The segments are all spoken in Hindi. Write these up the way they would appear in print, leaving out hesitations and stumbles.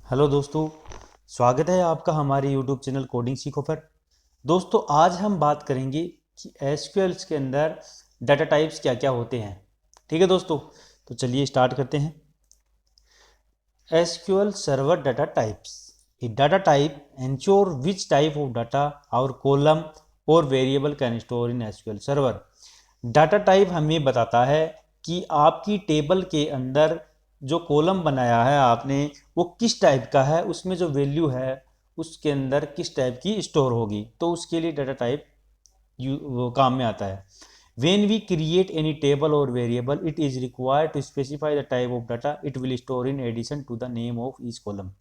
हेलो दोस्तों, स्वागत है आपका हमारे यूट्यूब चैनल कोडिंग सीखो पर। दोस्तों आज हम बात करेंगे कि एसक्यूएल के अंदर डाटा टाइप्स क्या क्या होते हैं। ठीक है दोस्तों, तो चलिए स्टार्ट करते हैं। SQL server data types. A data type ensure which type of data और कॉलम और variable can store in SQL server. Data type हमें बताता है कि आपकी टेबल के अंदर जो कॉलम बनाया है आपने वो किस टाइप का है, उसमें जो वैल्यू है उसके अंदर किस टाइप की स्टोर होगी, तो उसके लिए डाटा टाइप वो काम में आता है। when we create any table or variable it is required to specify the type of data it will store in addition to the name of each column।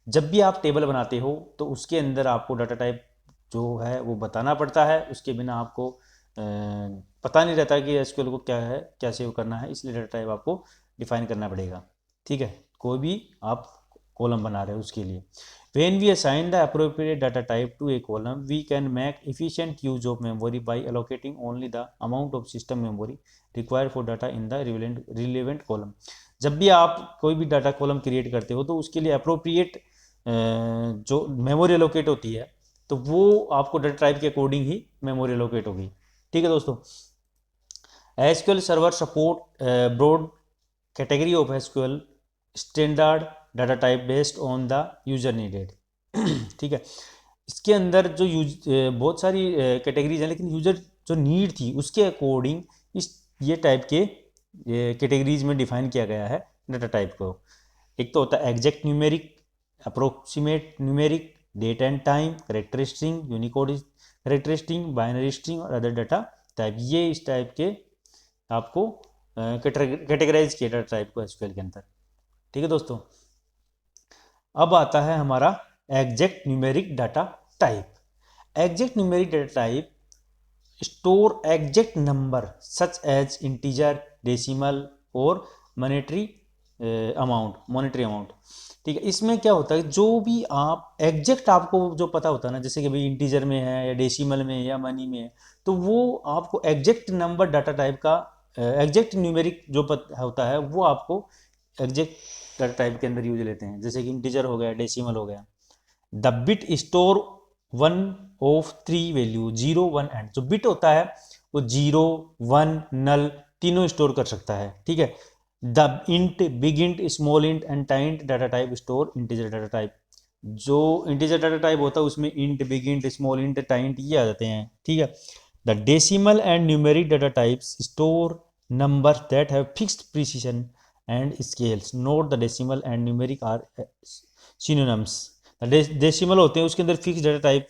जब भी आप टेबल बनाते हो तो उसके अंदर आपको डाटा टाइप जो है वो बताना पड़ता है, उसके बिना आपको पता नहीं रहता कि एसक्यूएल को क्या है, क्या सेव करना है, इसलिए डाटा टाइप आपको डिफाइन करना पड़ेगा। ठीक है, कोई भी आप कॉलम बना रहे हो उसके लिए। when we assign the appropriate data type to a column we can make efficient use of memory by allocating only the amount of system memory required for data in the relevant column। जब भी आप कोई भी डाटा कॉलम क्रिएट करते हो तो उसके लिए अप्रोप्रिएट जो मेमोरी एलोकेट होती है तो वो आपको डाटा टाइप के अकॉर्डिंग ही मेमोरी एलोकेट होगी। ठीक है दोस्तों, SQL server support broad category of SQL standard data type based on the user needed. ठीक है, इसके अंदर जो बहुत सारी कैटेगरीज हैं, लेकिन यूजर जो नीड थी उसके अकॉर्डिंग इस ये टाइप के कैटेगरीज में डिफाइन किया गया है डाटा टाइप को। एक तो होता है exact numeric, approximate numeric, date and time, character string, unicode character string, binary string और अदर डाटा टाइप। ये इस टाइप के आपको कैटेगराइज किया डाटा टाइप को एसक्यूएल के अंदर। ठीक है दोस्तों, अब आता है हमारा exact numeric data type. Exact numeric data type store exact number such as integer, decimal और मॉनेटरी अमाउंट। ठीक है, इसमें क्या होता है, जो भी आप एग्जैक्ट आपको जो पता होता है ना, जैसे कि भाई इंटीजर में है या डेसिमल में या मनी में है, तो वो आपको एग्जैक्ट नंबर डाटा टाइप का एग्जैक्ट न्यूमेरिक जो होता है वो आपको एग्जैक्ट डाटा टाइप के अंदर यूज लेते हैं। जैसे कि इंटीजर हो गया, डेसिमल हो गया। The bit store one of three value, zero one and. जो बिट होता है वो जीरो, वन, नल तीनों स्टोर कर सकता है। ठीक है, the int, big int, small int and tinyint data type store integer data type. जो इंटीजर डाटा टाइप होता है उसमें int, big int, small int, tinyint ये आ जाते हैं। ठीक है, the decimal and numeric data types store number that have fixed precision and scales. Note the decimal and numeric are synonyms. Decimal होते हैं उसके अंदर फिक्स डाटा टाइप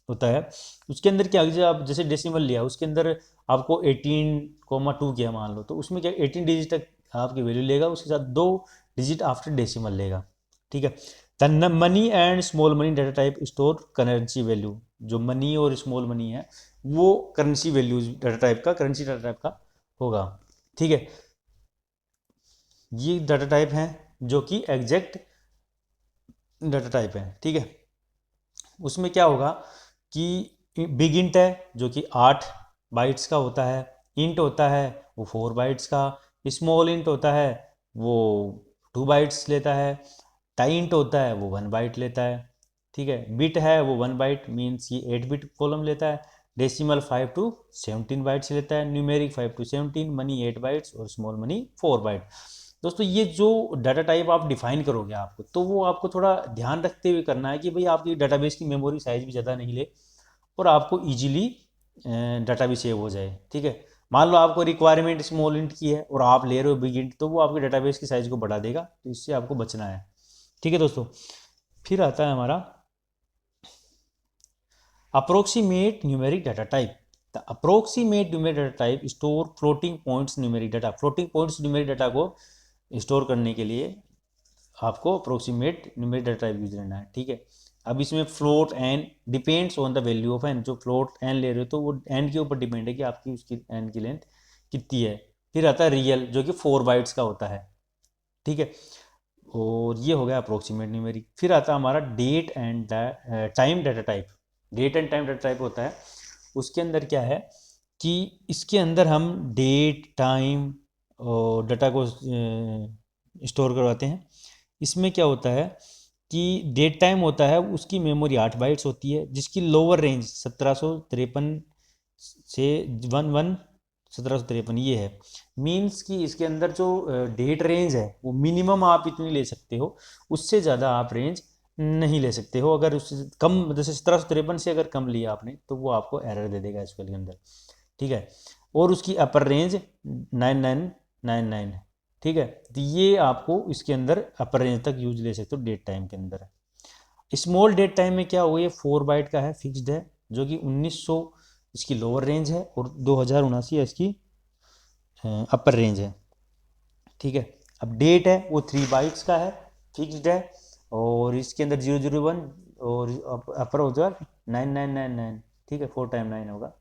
होता है। उसके अंदर क्या, आप जैसे डेसिमल लिया उसके अंदर आपको 18,2 किया मान लो, तो उसमें क्या 18 डिजिट तक आपकी वैल्यू लेगा, उसके साथ 2 डिजिट आफ्टर डेसिमल लेगा। ठीक है, the money and small money data type store currency value. जो मनी और स्मॉल मनी है वो करेंसी वैल्यू डाटा टाइप का, करेंसी डाटा टाइप का होगा। ठीक है, ये डाटा टाइप हैं जो कि एग्जैक्ट डाटा टाइप है। ठीक है, उसमें क्या होगा कि बिग इंट है जो कि 8 बाइट्स का होता है, इंट होता है वो 4 बाइट्स का, स्मॉल इंट होता है वो 2 बाइट्स लेता है, टाइंट होता है वो 1 बाइट लेता है। ठीक है, बिट है वो 1 बाइट मीन्स ये 8 बिट कॉलम लेता है। डेसिमल 5 to 17 बाइट्स लेता है, न्यूमेरिक 5 to 17, मनी 8 बाइट्स और स्मॉल मनी 4 बाइट। दोस्तों ये जो डाटा टाइप आप डिफाइन करोगे आपको, तो वो आपको थोड़ा ध्यान रखते हुए करना है कि भाई आपकी डाटाबेस की मेमोरी साइज भी ज़्यादा नहीं ले और आपको इजीली डाटा भी सेव हो जाए। ठीक है, मान लो आपको रिक्वायरमेंट स्मॉल इंट की है और आप ले रहे हो बिग इंट, तो वो आपके डाटाबेस की साइज को बढ़ा देगा, तो इससे आपको बचना है। ठीक है दोस्तों, फिर आता है हमारा approximate numeric data type. The approximate numeric data type store floating points numeric data. Floating points numeric data को स्टोर करने के लिए आपको approximate numeric data type use लेना है। ठीक है, अब इसमें float n depends on the value of n. जो फ्लोट एन ले रहे हो तो वो एन के ऊपर डिपेंड है कि आपकी उसकी एन की लेंथ कितनी है। फिर आता है रियल जो कि 4 बाइट्स का होता है। ठीक है, और ये हो गया अप्रोक्सीमेट न्यूमेरिक। फिर आता है हमारा date and time data type. Date and time data type होता है, उसके अंदर क्या है कि इसके अंदर हम डेट, टाइम और डाटा को स्टोर करवाते हैं। इसमें क्या होता है कि डेट टाइम होता है उसकी मेमोरी 8 बाइट्स होती है, जिसकी लोअर रेंज 1753 से 1753 ये है। मीन्स कि इसके अंदर जो डेट रेंज है वो मिनिमम आप इतनी ले सकते हो, उससे ज़्यादा आप रेंज नहीं ले सकते हो। अगर उससे कम, जैसे 1753 से अगर कम लिया आपने तो वो आपको एरर दे देगा एसक्यूएल के अंदर, ठीक है। और उसकी अपर रेंज 9999 है, ठीक है। तो ये आपको इसके अंदर अपर रेंज तक यूज ले सकते हो डेट टाइम के अंदर। स्मॉल डेट टाइम में क्या हुआ, ये 4 बाइट का है, फिक्स्ड है, जो कि 1900 इसकी लोअर रेंज है और 2079 इसकी अपर रेंज है, ठीक है। अब डेट है वो 3 बाइट्स का है, फिक्स्ड है, और इसके अंदर 001 और अपर हो जाएगा 9999, ठीक है, 4 टाइम 9 होगा।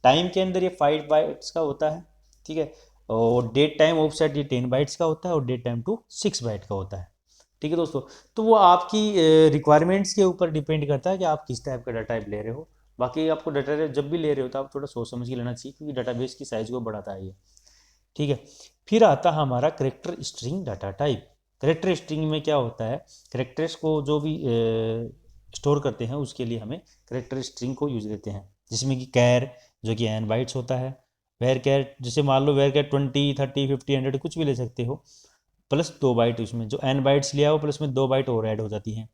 टाइम के अंदर ये 5 बाइट्स का होता है, ठीक है। और डेट टाइम ऑफसेट ये 10 बाइट्स का होता है और डेट टाइम टू 6 बाइट का होता है, ठीक है दोस्तों। तो वो आपकी रिक्वायरमेंट्स के ऊपर डिपेंड करता है कि आप किस टाइप का डाटा टाइप ले रहे हो। बाकी आपको डाटा जब भी ले रहे हो तो आप थोड़ा सोच समझ के लेना चाहिए, क्योंकि डाटाबेस की साइज को बढ़ाता है ये, ठीक है। फिर आता है हमारा character string data type. Character string में क्या होता है, करेक्टर्स को जो भी स्टोर करते हैं उसके लिए हमें करेक्टर स्ट्रिंग को यूज लेते हैं, जिसमें कि कैर जो कि एन बाइट्स होता है, वेर कैर जैसे मान लो वेर कैर 20 30 50 100 कुछ भी ले सकते हो, प्लस 2 बाइट, उसमें जो एन बाइट्स लिया हो प्लस में 2 बाइट और ऐड हो जाती हैं।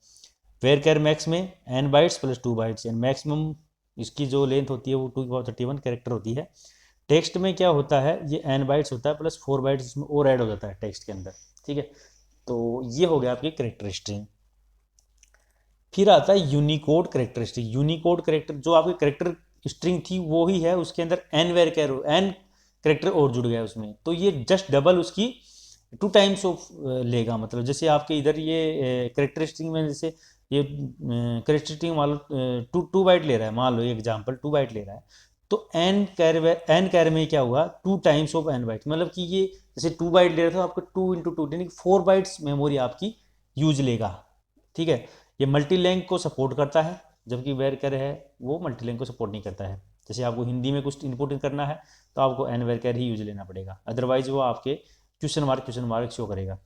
वेर कैर मैक्स में n bytes plus 2 bytes, and maximum इसकी जो लेंथ होती है वो 231 कैरेक्टर होती है। टेक्स्ट में क्या होता है, ये एन बाइट्स होता है प्लस 4 बाइट्स इसमें और ऐड हो जाता है टेक्स्ट के अंदर, ठीक है। तो ये हो गया आपकी करेक्टर स्ट्रिंग। फिर आता है Unicode character string. Unicode character जो आपकी करेक्टर स्ट्रिंग थी वो ही है, उसके अंदर n varchar n character और जुड़ गया उसमें, तो ये जस्ट डबल उसकी 2 टाइम्स ऑफ लेगा। मतलब जैसे आपके इधर ये करेक्टर स्ट्रिंग में जैसे ये करेक्टर स्ट्रिंग मान लो 2 बाइट ले रहा है, मान लो एग्जाम्पल 2 बाइट ले रहा है, तो एन कैर में क्या हुआ 2 टाइम्स ऑफ एन बाइट, मतलब कि ये जैसे 2 बाइट ले रहा था आपको 2 इंटू 2 यानी 4 बाइट्स मेमोरी आपकी यूज लेगा, ठीक है। ये मल्टीलैंग को सपोर्ट करता है, जबकि वेर कैर है वो मल्टीलैंग को सपोर्ट नहीं करता है। जैसे आपको हिंदी में कुछ इनपुट करना है तो आपको एन वेर कैर ही यूज लेना पड़ेगा, अदरवाइज वो आपके क्वेश्चन मार्क शो करेगा,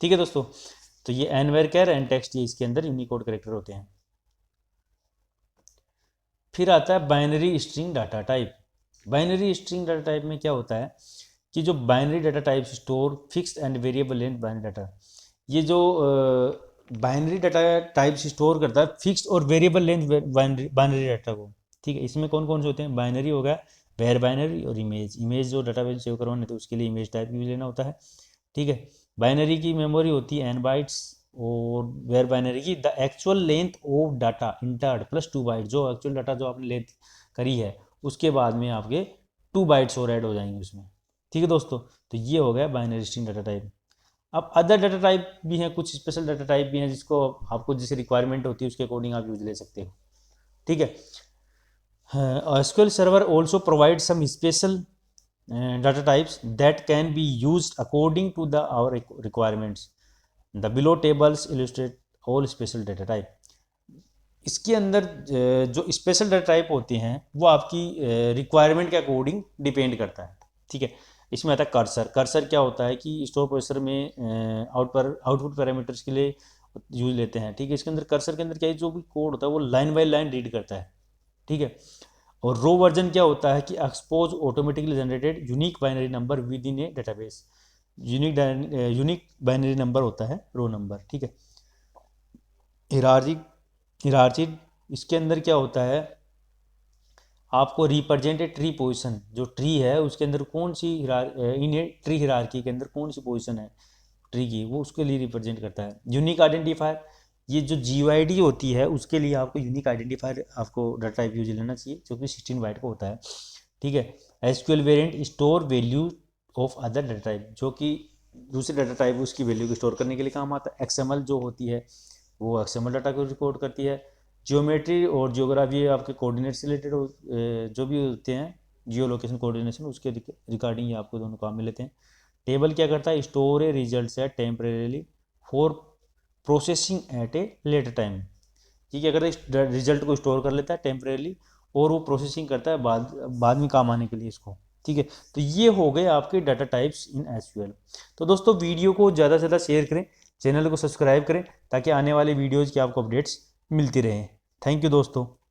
ठीक है दोस्तों। तो ये n varchar and text ये इसके अंदर यूनिकोड करेक्टर होते हैं। फिर आता है binary string data type. Binary string data type में क्या होता है कि जो binary data type store fixed and variable length binary data, ये जो बाइनरी डाटा टाइप स्टोर करता है फिक्स्ड और वेरिएबल लेंथ बाइनरी डाटा को, ठीक है। इसमें कौन कौन से होते हैं, बाइनरी हो गया, वेर बाइनरी और इमेज जो डाटाबेस सेव करवाने तो उसके लिए इमेज टाइप यूज लेना होता है, ठीक है। बाइनरी की मेमोरी होती है एन बाइट्स, और वेर बाइनरी की the actual length of data entered plus 2 byte, जो एक्चुअल डाटा जो आपने लेंथ करी है उसके बाद में आपके 2 बाइट्स और ऐड हो जाएंगे उसमें, ठीक है दोस्तों। तो ये हो गया बाइनरी स्ट्रिंग डाटा टाइप। अब अदर डाटा टाइप भी हैं, कुछ स्पेशल डाटा टाइप भी हैं जिसको आपको जैसे रिक्वायरमेंट होती है उसके अकॉर्डिंग आप यूज ले सकते हो, ठीक है। SQL server also provide some special data types that can be used according to our requirements. The below tables illustrate all special data type. इसके अंदर जो स्पेशल डाटा टाइप होते हैं वो आपकी रिक्वायरमेंट के अकॉर्डिंग डिपेंड करता है, ठीक है। इसमें आता है कर्सर। कर्सर क्या होता है कि स्टोर प्रोसेसर में आउटपुट पैरामीटर्स के लिए यूज लेते हैं, ठीक है। इसके अंदर कर्सर के अंदर क्या है, जो भी कोड होता है वो लाइन बाय लाइन रीड करता है, ठीक है। और रो वर्जन क्या होता है कि expose automatically generated unique binary number with in A database. Unique binary number होता है रो नंबर, ठीक है। हिरार्ची इसके अंदर क्या होता है, आपको रिप्रेजेंटेड ट्री पोजीशन, जो ट्री है उसके अंदर कौन सी इन ए ट्री हिरार्की के अंदर कौन सी पोजीशन है ट्री की, वो उसके लिए रिप्रेजेंट करता है। यूनिक आइडेंटिफायर, ये जो GUID होती है उसके लिए आपको यूनिक आइडेंटिफायर आपको डाटा टाइप यूज लेना चाहिए, जो कि 16 बाइट का होता है, ठीक है। SQL variant store value of other data type, जो कि दूसरे डाटा टाइप उसकी वैल्यू को स्टोर करने के लिए काम आता है। XML जो होती है वो XML डाटा को रिकॉर्ड करती है। जियोमेट्री और जियोग्राफी आपके कोऑर्डिनेट से रिलेटेड जो भी होते हैं, जियो लोकेशन कोऑर्डिनेशन, उसके रिगार्डिंग ये आपको दोनों काम में लेते हैं। टेबल क्या करता है, स्टोर ए रिजल्ट है temporarily for processing eight a later time, ठीक है। अगर रिजल्ट को स्टोर कर लेता है टेम्परेली और वो प्रोसेसिंग करता है बाद में काम आने के लिए इसको, ठीक है। तो ये हो गए आपके डाटा टाइप्स इन एसक्यूएल। तो दोस्तों वीडियो को ज़्यादा से ज़्यादा शेयर करें, चैनल को सब्सक्राइब करें ताकि आने वाले वीडियोज़ की आपको अपडेट्स मिलती रहें। थैंक यू दोस्तों।